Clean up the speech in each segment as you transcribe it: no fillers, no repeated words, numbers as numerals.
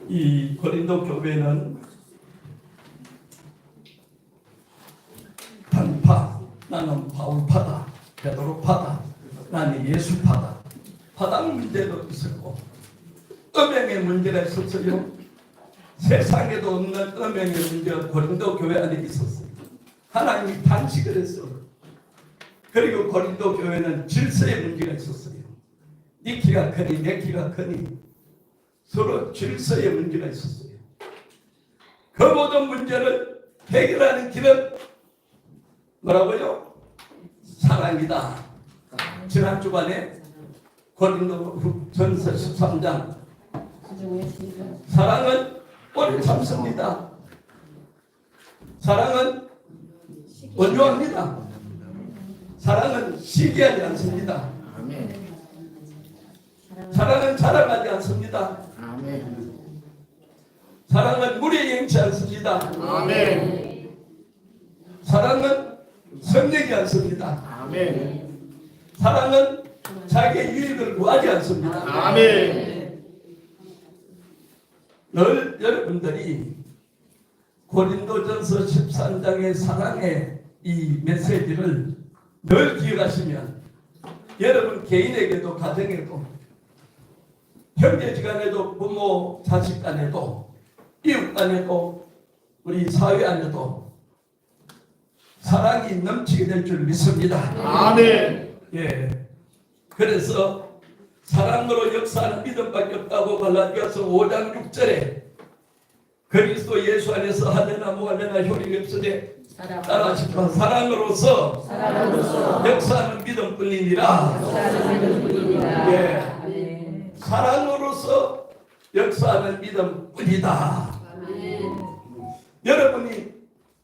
이 고린도 교회는 단파, 나는 바울파다, 베드로파다, 나는 예수파다, 파당 문제도 있었고 음행의 문제가 있었어요. 세상에도 없는 음행의 문제가 고린도 교회 안에 있었어요. 하나님이 단식을 했어요. 그리고 고린도 교회는 질서의 문제가 있었어요. 네 키가 크니 내 키가 크니 서로 질서의 문제가 있었어요. 그 모든 문제를 해결하는 길은 뭐라고요? 사랑이다. 지난 주간에 고린도 전서 13장 사랑은 오래 참습니다. 사랑은 온유합니다. 사랑은 시기하지 않습니다. 사랑은 자랑하지 않습니다. 사랑은 무리에 행치 않습니다. 사랑은 성내지 않습니다. 사랑은 자기의 유익을 구하지 않습니다. 늘 여러분들이 고린도전서 13장의 사랑의 이 메시지를 늘 기억하시면 여러분 개인에게도 가정에도 형제지간에도 부모 자식 간에도 이웃 간에도 우리 사회 안에도 사랑이 넘치게 될 줄 믿습니다. 아멘. 예. 그래서 사랑으로 역사하는 믿음밖에 없다고 갈라디아서 5장 6절에 그리스도 예수 안에서 하려나 뭐하려나 효력이 없으되 따라하십시오. 사랑으로서 역사하는 믿음뿐이니라. 예. 사랑으로서 역사하는 믿음뿐이다. 여러분이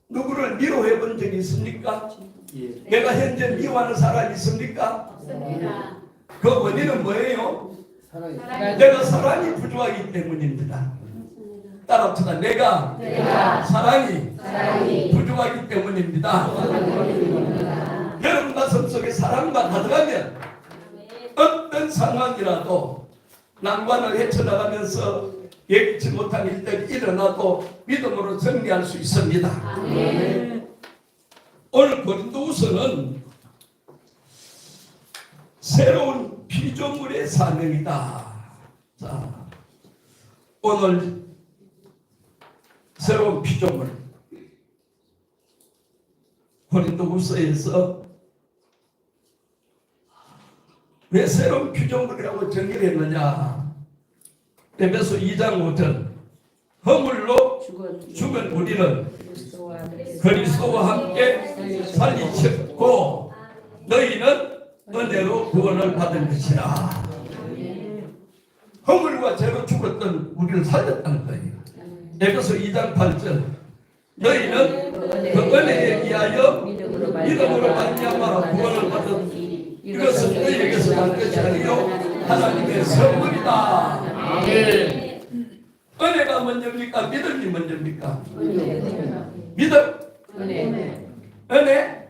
누구를 미워해 본 적이 있습니까? 내가 현재 미워하는 사람이 있습니까? 없습니다. 그 원인은 뭐예요? 내가 사랑이 부족하기 때문입니다. 따라합시다. 내가 사랑이 부족하기 때문입니다. 여러분 가슴 속에 사랑만 가득하면 어떤 상황이라도 난관을 헤쳐나가면서 예기치 못한 일들이 일어나도 믿음으로 정리할 수 있습니다. 오늘 고린도후서는 새로운 피조물의 사명이다. 자, 오늘 새로운 피조물 고린도후서에서 왜 새로운 피조물이라고 정의를 했느냐? 에베소 2장 5절 허물로 죽은 우리는 그리스도와 함께 살리셨고 너희는 은혜로 구원을 받은 것이라. 허물과 죄로 죽었던 우리를 살렸다는 거예요. 에베소 2장 8절 너희는 그 은혜에 의하여 믿음으로 말미암아 구원을 받은 이것은 너희에게서 난 것이 아니요 하나님의 선물이다. 은혜가 먼저입니까? 믿음이 먼저입니까? 믿음? 은혜?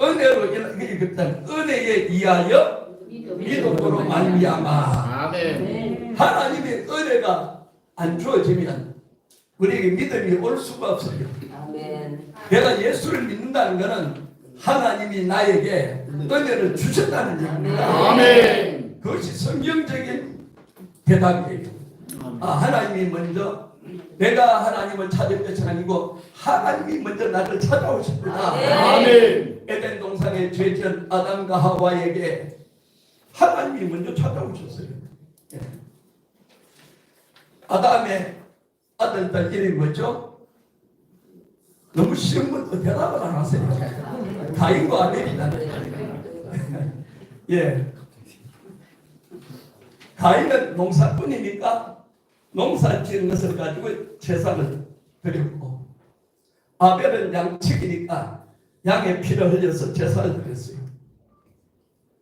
은혜로 이렇게 은혜에 의하여 믿음으로 말미암아. 하나님의 은혜가 안 주어지면 우리에게 믿음이 올 수가 없어요. 내가 예수를 믿는다는 것은 하나님이 나에게 은혜를 주셨다는 얘기입니다. 그것이 성경적인 대답이에요. 하나님이 먼저 내가 하나님을 찾을 것이 아니고 하나님이 먼저 나를 찾아오십니다. 에덴 동산에 죄지은 아담과 하와에게 하나님이 먼저 찾아오셨어요. 아담의 아들들 이름이 뭐죠? 너무 쉬운 것도 대답을 안 하세요. 가인과 아벨이잖아요. 예. 가인은 농사꾼이니까 농사 지은 것을 가지고 제사를 드렸고 아벨은 양치기니까 양의 피를 흘려서 제사를 드렸어요.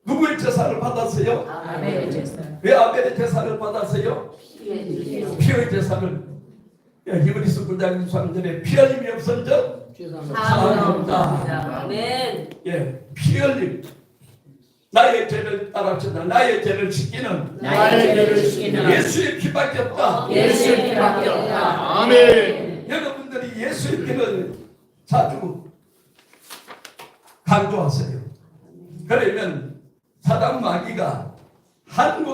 누구의 제사를 받았어요? 아벨의 제사. 왜 아벨의 제사를 받았어요? 피의 제사를. 히브리서 9장 3절에 피 흘림이 없은즉 사함이 없다. 아멘. 예, 피 흘림. 나의 죄를 따라합시다. 나의 죄를 씻기는 예수의 피밖에 없다. 예수의 피밖에 없다. 아멘. 여러분들이 예수의 피를 자주 강조하세요. 그러면 사단 마귀가 한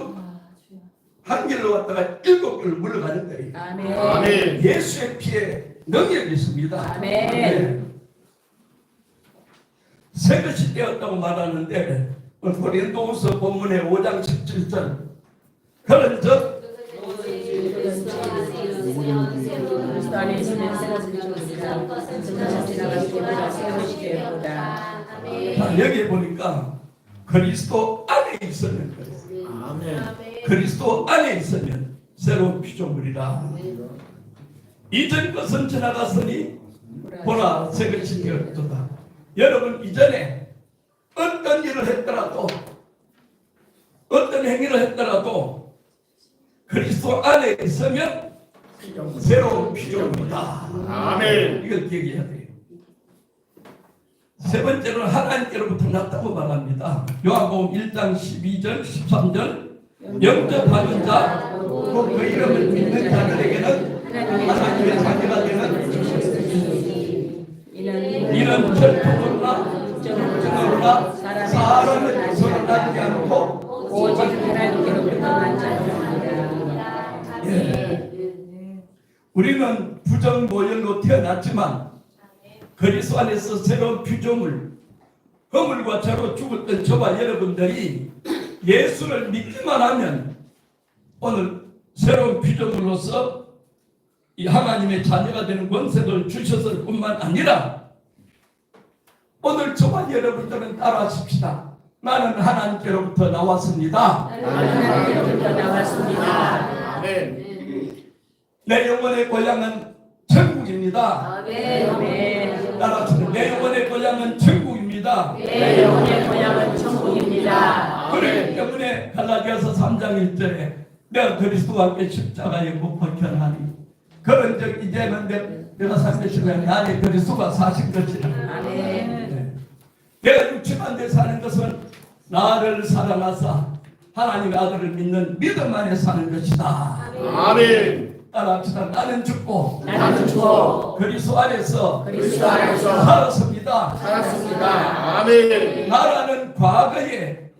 길로 갔다가 7길로 물러가는 거예요. 아멘. 예수의 피에 능력이 있습니다. 아멘. 새 것이 되었다고 말하는데 고린도후서 본문의 5장 17절 그런 즉 여기 보니까 그리스도 안에 있으면 그리스도 안에 있으면 새로운 피조물이라. 이전 것은 지나갔으니 보라 새 것이 되었도다. 여러분 이전에 어떤 일을 했더라도 어떤 행위를 했더라도 그리스도 안에 있으면 새로운 피조물이다. 아멘. 이걸 기억해야 돼요. 세 번째로는 하나님께로부터 났다고 말합니다. 요한복음 1장 12절 13절 영접하는 자, 그 이름을 믿는 자들에게는 하나님의 자녀가 되는 이는 철통으로나 정으로나 사람의 손을 닿지 않고 오직 하나님께로부터 난 자입니다. 우리는 부정모혈로 태어났지만 그리스도 안에서 새로운 피조물, 허물과 죄로 죽었던 저와 여러분들이 예수를 믿기만 하면 오늘 새로운 피조물로서 이 하나님의 자녀가 되는 권세를 주셨을 뿐만 아니라 오늘 저와 여러분들은 따라하십시다. 나는 하나님께로부터 나왔습니다. 하나님께로부터 나왔습니다. 아멘. 내 영혼의 고향은 천국입니다. 아멘. 따라하십시다. 내 영혼의 고향은 천국입니다. 내 영혼의 고향은 천국입니다. 그렇기 때문에 갈라디아서 3장 1절에 내가 그리스도와 함께 십자가에 못 박혀나니 그런 적 이제는 내가 산 것이 아니라 안에 그리스도가 사신 것이라. 아멘. 내가 육체만 내 사는 것은 나를 사랑하사 하나님의 아들을 믿는 믿음 안에 사는 것이다. 아멘. 따라합시다. 나는 죽고 그리스도 안에서 살았습니다. 아멘. 나라는 과거에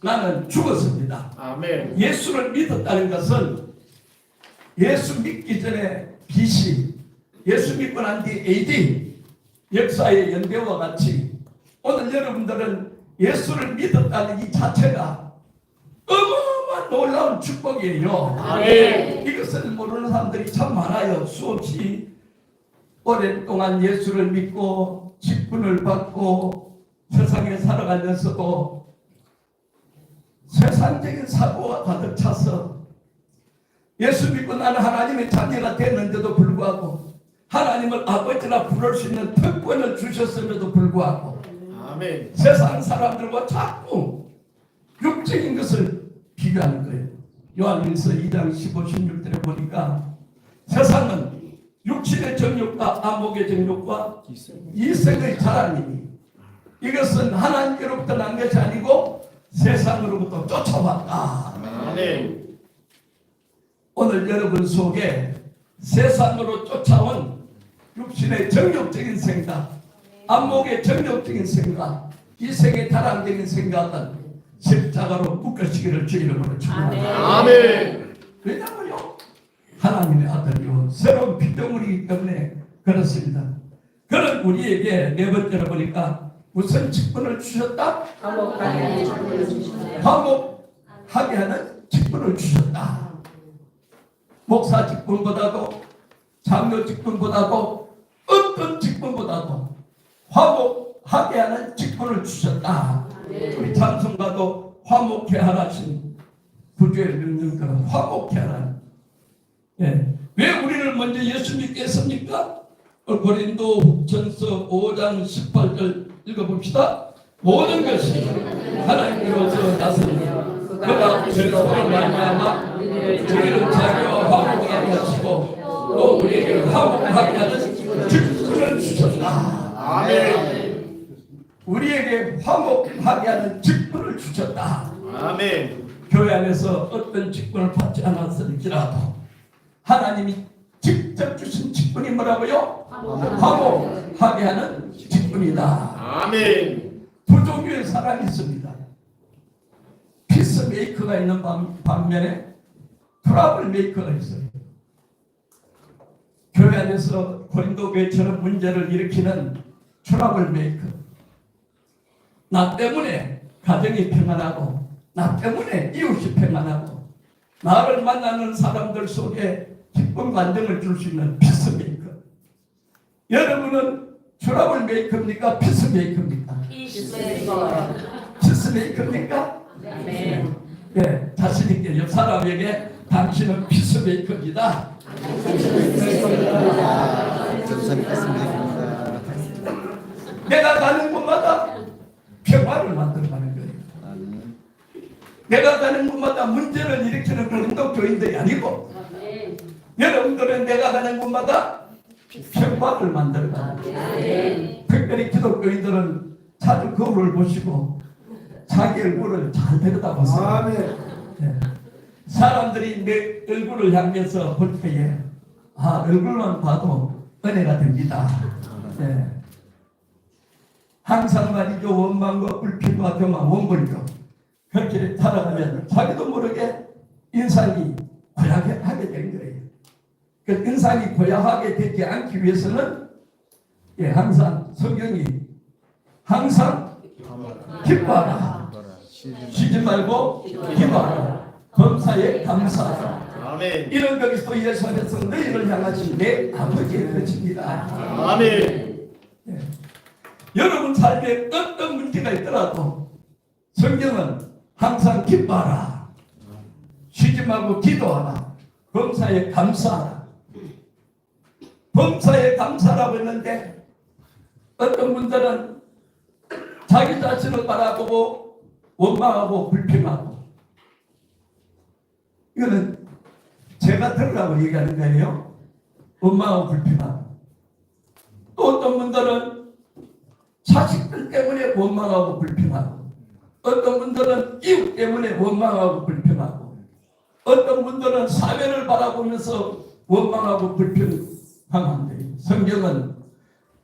나는 죽었습니다. 아멘. 예수를 믿었다는 것은 예수 믿기 전에 BC, 예수 믿고 난 뒤 AD 역사의 연대와 같이 오늘 여러분들은 예수를 믿었다는 이 자체가 어마어마한 놀라운 축복이에요. 아멘. 이것을 모르는 사람들이 참 많아요. 수없이 오랫동안 예수를 믿고 직분을 받고 세상에 살아가면서도 세상적인 사고가 가득 차서 예수 믿고 나는 하나님의 자녀가 됐는데도 불구하고 하나님을 아버지라 부를 수 있는 특권을 주셨음에도 불구하고 아멘. 세상 사람들과 자꾸 육적인 것을 비교하는 거예요. 요한일서 2장 15, 16절에 보니까 세상은 육신의 정욕과 안목의 정욕과 이생의 자랑이니 이것은 하나님께로부터 난 것이 아니고 세상으로부터 쫓아왔다. 아멘. 오늘 여러분 속에 세상으로 쫓아온 육신의 정욕적인 생각, 안목의 정욕적인 생각, 이생의 자랑적인 생각은 십자가로 묶어지기를 주 이름으로 축원합니다. 아멘. 왜냐하면요 하나님의 아들이요 새로운 피조물이기 때문에 그렇습니다. 그런 우리에게 네 번째로 보니까 무슨 직분을 주셨다? 화목하게 하는 직분을 주셨다. 목사 직분보다도 장로 직분보다도 어떤 직분보다도 화목하게 하는 직분을 주셨다. 우리 찬송가도 화목해 하라신 구주의 명령들은 화목해 하라는. 왜 우리를 먼저 예수 믿게 했습니까? 고린도전서 5장 18절 읽어봅시다. 모든 것이 하나님께로서 났으니 그가 그리스도로 말미암아 우리를 자기와 화목하게 하시고 또 우리에게 화목하게 하는 직분을 주셨다. 아멘. 우리에게 화목하게 하는 직분을 주셨다. 아멘. 교회 안에서 어떤 직분을 받지 않았을지라도 하나님이 직접 주신 직분이 뭐라고요? 화목하게 하는 직분이다. 아멘. 두 종류의 사람이 있습니다. 피스메이커가 있는 반면에 트러블 메이커가 있어요. 교회 안에서 고린도 교회처럼 문제를 일으키는 트러블 메이커. 나 때문에 가정이 평안하고 나 때문에 이웃이 평안하고 나를 만나는 사람들 속에 기쁨 안정을 줄 수 있는 피스메이커. 여러분은 트러블 메이커입니까? 피스메이커입니까? 피스메이커입니까? 네. 네, 자신 있게 옆 사람에게 당신은 피스메이커입니다. 내가 가는 곳마다 평화를 만들어가는 거예요. 내가 가는 곳마다 문제를 일으키는 그런 교인들이 아니고 여러분들은 내가 가는 곳마다 평화를 만들어가는 거예요. 특별히 기독교인들은 자주 거울을 보시고 자기 얼굴을 잘 들여다보세요. 네. 사람들이 내 얼굴을 향해서 볼 때에 얼굴만 봐도 은혜가 됩니다. 네. 항상 말이죠. 원망과 불평과 교만 원불교 그렇게 살아가면 자기도 모르게 인상이 고약하게 된 거예요. 그 인상이 고약하게 되지 않기 위해서는 항상 성경이 항상 기뻐하라. 쉬지 말고 기뻐하라. 범사에 감사하라. 아멘. 이런 것이 예수 안에서 너희를 향하신 내 아버지의 뜻입니다. 아멘. 네. 여러분 삶에 어떤 문제가 있더라도 성경은 항상 기뻐하라. 쉬지 말고 기도하라. 범사에 감사하라. 범사에 감사라고 했는데 어떤 분들은 자기 자신을 바라보고 원망하고 불평하고 이거는 제가 들으라고 얘기하는 거예요. 원망하고 불평하고 또 어떤 분들은 자식들 때문에 원망하고 불평하고 어떤 분들은 이웃 때문에 원망하고 불평하고 어떤 분들은 사회를 바라보면서 원망하고 불평하는데 성경은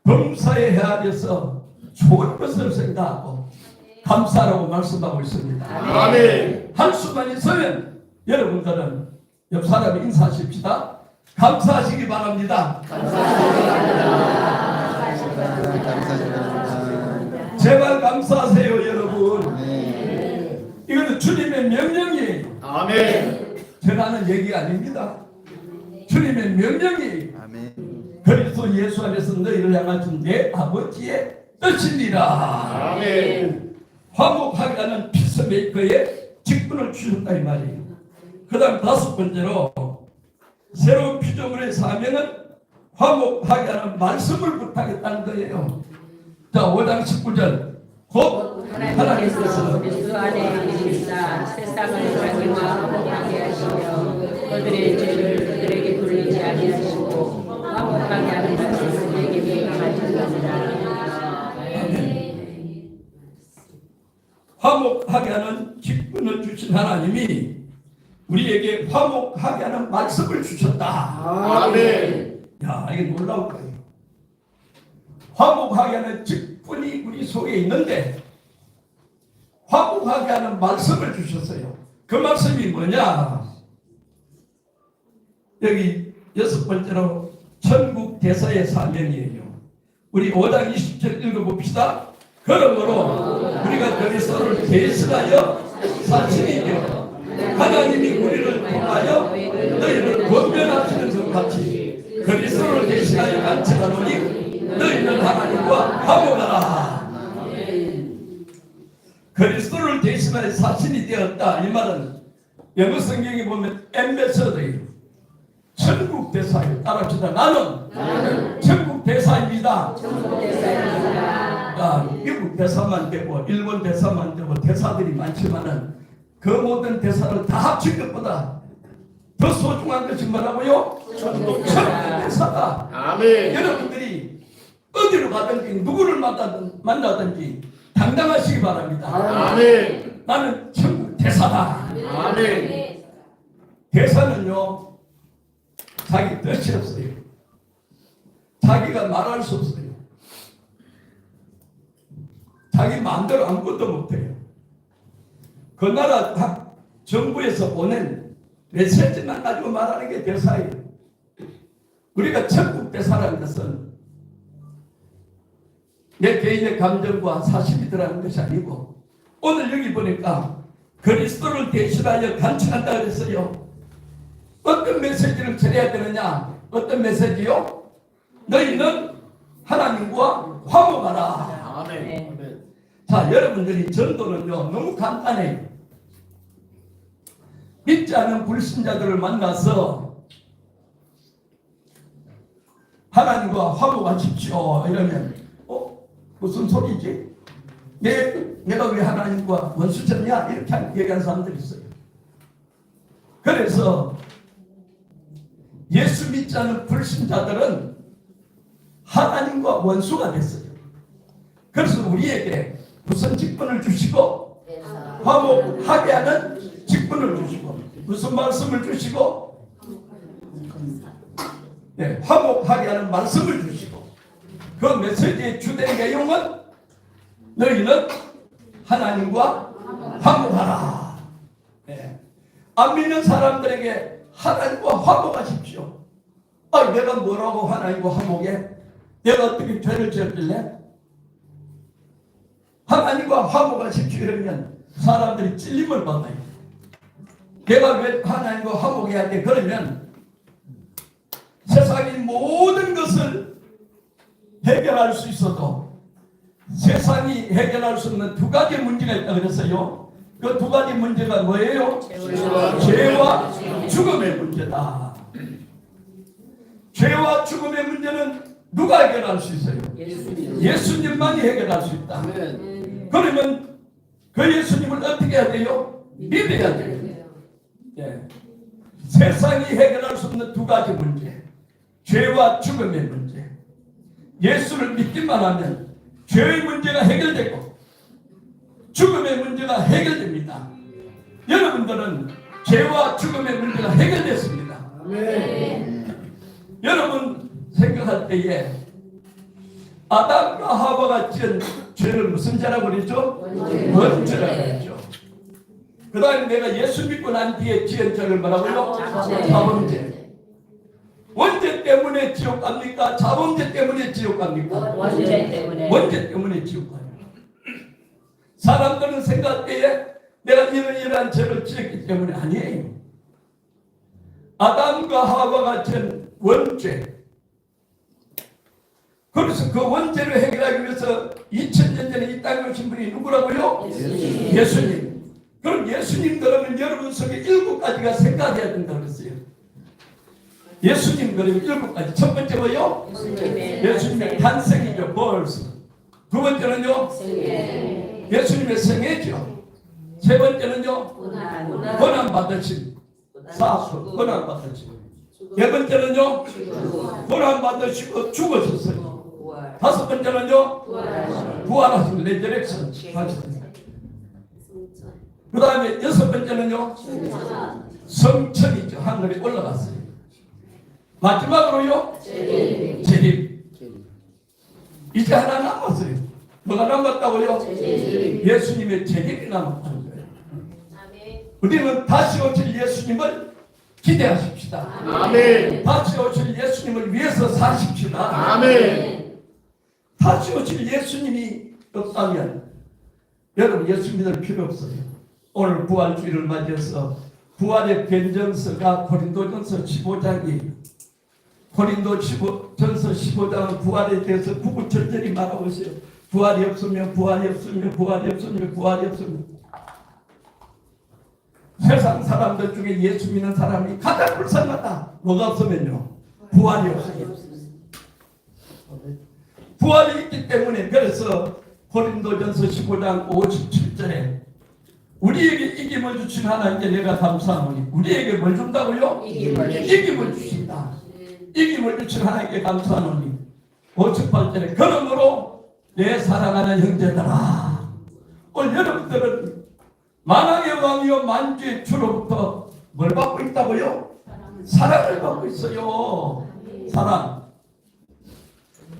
범사에 헤아려서 좋은 것을 생각하고 감사라고 말씀하고 있습니다. 아멘. 한수만 있으면 여러분들은 옆 사람이 인사하십시다. 감사하시기 바랍니다. 제발 감사하세요, 여러분. 이것은 주님의 명령이에요. 아멘. 제가 하는 얘기가 아닙니다. 주님의 명령이에요. 그리스도 예수 안에서 너희를 향하신 내 아버지의 뜻이니라. 아멘. 화목하게 하는 피스메이커의 직분을 주셨다 이 말이에요. 그 다음 다섯 번째로 새로운 피조물의 사명은 화목하게 하는 말씀을 부탁했다는 거예요. 자, 5장 19절 곧 하나님께서 그리스도 안에 계시사 세상을 자기와 화목하게 하시며 그들의 죄를 그들에게 돌리지 아니하시고 화목하게 하는 말씀을 그들에게 명령하셨느니라. 화목하게 하는 직분을 주신 하나님이 우리에게 화목하게 하는 말씀을 주셨다. 아멘. 야, 이게 놀라울 거예요. 화목하게 하는 직분이 우리 속에 있는데 화목하게 하는 말씀을 주셨어요. 그 말씀이 뭐냐? 여기 여섯 번째로 천국 대사의 사명이에요. 우리 5장 20절 읽어봅시다. 그러므로 우리가 그리스도를 계승하여 사실이 되어 하나님이 우리를 통하여 너희를 권면하시는 것 같이 그리스도를 계승하여 간청하노니 너희는 하나님과 화목하라. 그리스도를 대신하여 사신이 되었다. 이 말은 영어 성경에 보면 엠베서더예요. 천국 대사예요. 따라합시다. 나는 천국 대사입니다. 미국 대사만 되고 일본 대사만 되고 대사들이 많지만은 그 모든 대사를 다 합친 것보다 더 소중한 것이 뭐라고요? 천국 대사다. 아멘. 여러분들이 어디로 가든지 누구를 만나든지 당당하시기 바랍니다. 아멘. 나는 천국 대사다. 아멘. 대사는요, 자기 뜻이 없어요. 자기가 말할 수 없어요. 자기 마음대로 아무것도 못해요. 그 나라 정부에서 보낸 메시지만 가지고 말하는 게 대사예요. 우리가 천국 대사라는 것은 내 개인의 감정과 사심이 들어가는 것이 아니고, 오늘 여기 보니까 그리스도를 대신하여 간청한다 그랬어요. 어떤 메시지를 전해야 되느냐? 어떤 메시지요? 너희는 하나님과 화목하라. 아멘. 자, 여러분들이 전도는요 너무 간단해요. 믿지 않은 불신자들을 만나서 하나님과 화목하십시오 이러면 무슨 소리지? 내가 왜 하나님과 원수졌냐? 이렇게 얘기하는 사람들이 있어요. 그래서 예수 믿지 않은 불신자들은 하나님과 원수가 됐어요. 그래서 우리에게 무슨 직분을 주시고 화목하게 하는 직분을 주시고 무슨 말씀을 주시고 화목하게 하는 말씀을 주시고 그 메시지의 주된 내용은 너희는 하나님과 화목하라. 안 믿는 사람들에게 하나님과 화목하십시오. 내가 뭐라고 하나님과 화목해? 내가 어떻게 죄를 지었길래? 하나님과 화목하십시오 이러면 사람들이 찔림을 받아요. 내가 왜 하나님과 화목해야 돼? 그러면 세상의 모든 것을 해결할 수 있어도 세상이 해결할 수 없는 두 가지 문제가 있다고 그랬어요. 그 두 가지 문제가 뭐예요? 죄와 죽음의 문제다. 죄와 죽음의 문제는 누가 해결할 수 있어요? 예수님만이 해결할 수 있다. 그러면 그 예수님을 어떻게 해야 돼요? 믿어야 돼요. 세상이 해결할 수 없는 두 가지 문제, 죄와 죽음의 문제. 예수를 믿기만 하면 죄의 문제가 해결되고 죽음의 문제가 해결됩니다. 여러분들은 죄와 죽음의 문제가 해결됐습니다. 여러분 생각할 때에 아담과 하와가 지은 죄를 무슨 죄라고 그랬죠? 원죄라고 그랬죠. 그 다음에 내가 예수 믿고 난 뒤에 지은 죄를 뭐라고요? 자범죄. 원죄 때문에 지옥 갑니까? 자범죄 때문에 지옥 갑니까? 원죄 때문에. 원죄 때문에 지옥 가요. 사람들은 생각할 때에 내가 이러한 죄를 지었기 때문에 아니에요. 아담과 하와가 지은 원죄. 그래서 그 원죄를 해결하기 위해서 2000년 전에 이 땅에 오신 분이 누구라고요? 예수님. 그럼 예수님 그러면 여러분 속에 7가지가 생각해야 된다고 그랬어요. 예수님 그러면 7가지. 첫 번째 뭐요? 예수님의 탄생이죠. 벌스. 두 번째는요? 예수님의 생애죠. 세 번째는요? 고난 받으신 사수. 고난 받으신. 네 번째는요? 고난 받으시고 죽으셨어요. 다섯 번째는요? 부활하신 레저렉션 하셨어요. 그 다음에 여섯 번째는요? 성천이죠. 하늘에 올라갔어요. 마지막으로요? 재림. 이제 하나 남았어요. 뭐가 남았다고요? 예수님의 재림이 남았다는 거예요. 우리는 다시 오실 예수님을 기대하십시다. 아멘. 다시 오실 예수님을 위해서 사십시다. 아멘. 다시 오실 예수님이 없다면 여러분 예수 믿을 필요 없어요. 오늘 부활주의를 맞이해서 부활의 변정서가 고린도전서 15장이에요. 고린도전서 15장은 부활에 대해서 구구절절히 말하고 있어요. 부활이 없으면 부활이 없으면 부활이 없으면 부활이 없으면. 세상 사람들 중에 예수 믿는 사람이 가장 불쌍하다. 뭐가 없으면요? 부활이 없어요. 부활이 있기 때문에 그래서 고린도전서 15장 57절에 우리에게 이김을 주신 하나님께 내가 감사하노니 우리에게 뭘 준다고요? 이김을 주신다. 이김을 주신 하나님께 감사하노니 58절에 그러므로 내 사랑하는 형제들아, 오늘 여러분들은 만왕의 왕이요 만주의 주로부터 뭘 받고 있다고요? 사랑을 받고 있어요. 사랑.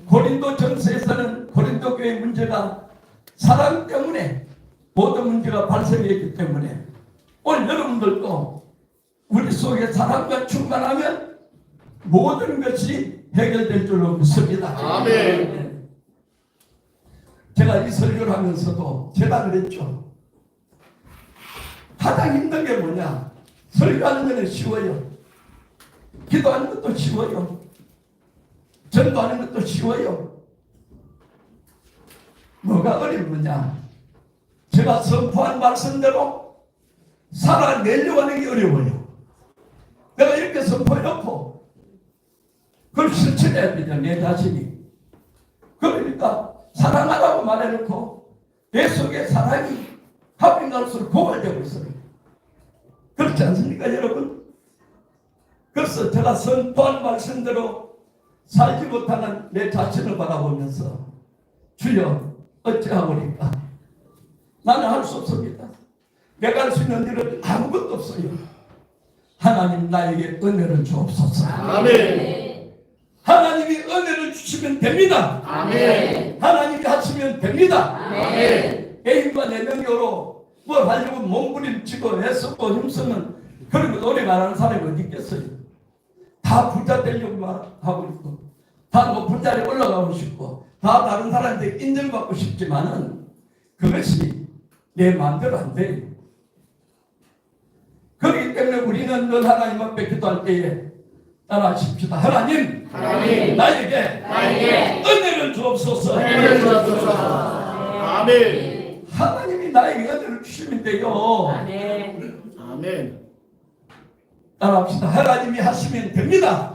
고린도 전서에서는 고린도 교회 문제가 사랑 때문에 모든 문제가 발생했기 때문에 오늘 여러분들도 우리 속에 사랑과 충만하면 모든 것이 해결될 줄로 믿습니다. 아멘. 제가 이 설교를 하면서도 제가 그랬죠. 가장 힘든 게 뭐냐? 설교하는 것은 쉬워요. 기도하는 것도 쉬워요. 전도하는 것도 쉬워요. 뭐가 어려우냐? 제가 선포한 말씀대로 살아내려고 하는 게 어려워요. 내가 이렇게 선포해놓고 그걸 실천해야 되죠. 내 자신이. 그러니까 사랑하라고 말해놓고 내 속에 사랑이 하면 갈수록 고갈되고 있어요. 그렇지 않습니까 여러분? 그래서 제가 선포한 말씀대로 살지 못하는 내 자신을 바라보면서 주여 어찌하오리까? 나는 할 수 없습니다. 내가 할 수 있는 일은 아무것도 없어요. 하나님 나에게 은혜를 주옵소서. 아멘. 하나님이 은혜를 주시면 됩니다. 아멘. 하나님이 하시면 됩니다. 아멘. 애인과 내 능력으로 뭘 하려고 몸부림치고 애쓰고 힘쓰는 그런 거 오래 말하는 사람이 어디 있겠어요? 다 부자 되려고 하고 있고 다 높은 자리에 올라가고 싶고 다 다른 사람한테 인정받고 싶지만은 그것이 내 마음대로 안 돼요. 그렇기 때문에 우리는 늘 하나님 앞에 기도할 때에 따라하십시다. 하나님, 나에게 은혜를 주옵소서. 은혜를 주옵소서. 아멘. 하나님이 나에게 은혜를 주시면 돼요. 아멘. 따라합시다. 하나님이 하시면 됩니다.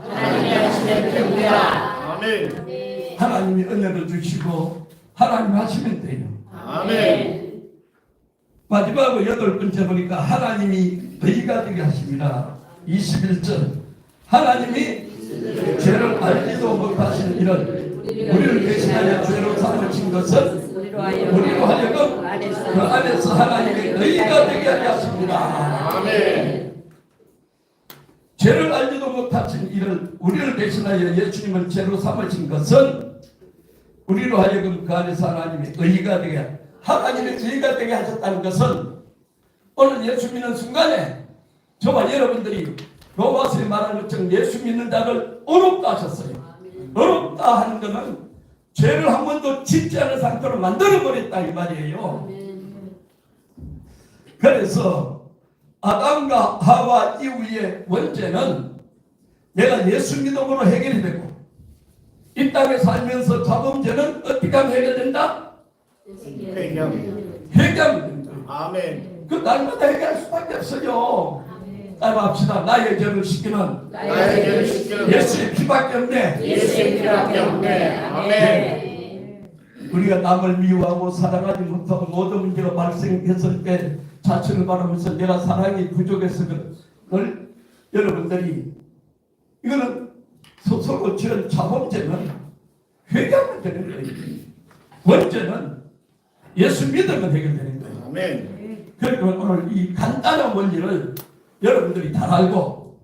아멘. 하나님이 은혜를 주시고 하나님이 하시면 돼요. 아멘. 마지막으로 8번째 보니까 하나님이 의가 되게 하십니다. 21절 하나님이 죄를 알지도 못하시는 이를 우리를 대신하여 죄로 삼으신 것은 우리로 하여금 그 안에서 하나님의 의가 되게 하셨습니다. 아멘. 죄를 알지도 못하신 이를 우리를 대신하여 예수님을 죄로 삼으신 것은 우리로 하여금 그 안에서 하나님의 의가 되게 하나님의 의가 되게 하셨다는 것은 오늘 예수 믿는 순간에 저와 여러분들이 로마서에 말하는 것처럼 예수 믿는 자를 어렵다 하셨어요. 어렵다 하는 것은 죄를 한 번도 짓지 않은 상태로 만들어버렸다 이 말이에요. 그래서 아담과 하와 이후의 원죄는 내가 예수 믿음으로 해결이 되고 이 땅에 살면서 자범죄는 어떻게 하면 해결된다? 해결하면 된다. 아멘. 그 날마다 해결할 수밖에 없어요. 따라합시다. 나의 죄를 씻기는 예수의 피밖에 없네. 아멘. 우리가 남을 미워하고 사랑하지 못하고 모든 문제가 발생했을 때 자신을 바라보면서 내가 사랑이 부족해서 그걸 여러분들이 이거는 서로 지은 자범죄는 회개하면 되는 거예요. 원죄는 예수 믿으면 해결되는 거예요. 아멘. 그리고 오늘 이 간단한 원리를 여러분들이 다 알고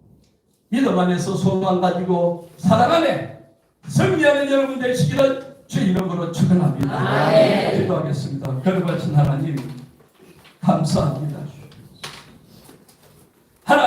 믿음 안에서 소망 가지고 사랑 안에 승리하는 여러분 되시기를 주 이름으로 축원합니다. 기도하겠습니다. 거룩하신 하나님 감사합니다. 하나님